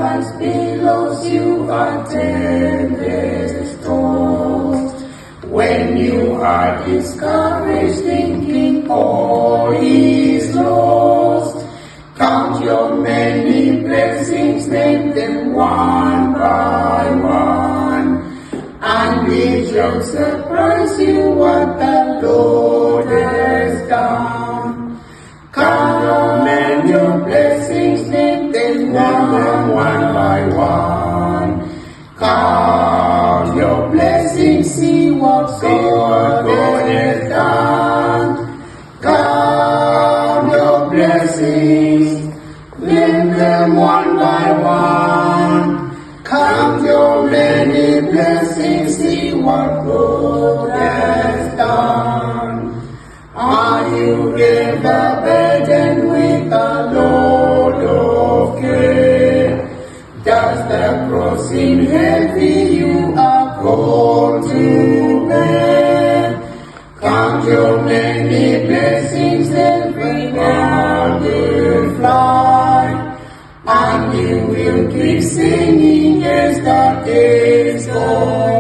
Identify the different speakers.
Speaker 1: life's billows you attended tossed. When you are discouraged, thinking all is lost, count your many blessings, name them one by one, and it shall surprise you what the Lord has done. Count your many blessings, name them one by one. Count your blessings, see what God has done. Count your blessings, name them one by one. Count your many blessings, see what God has done. Are you ever burdened with a load of care? Does the cross seem heavy you are called to bear? Count your many blessings, every one will fly, and you will keep singing as the days go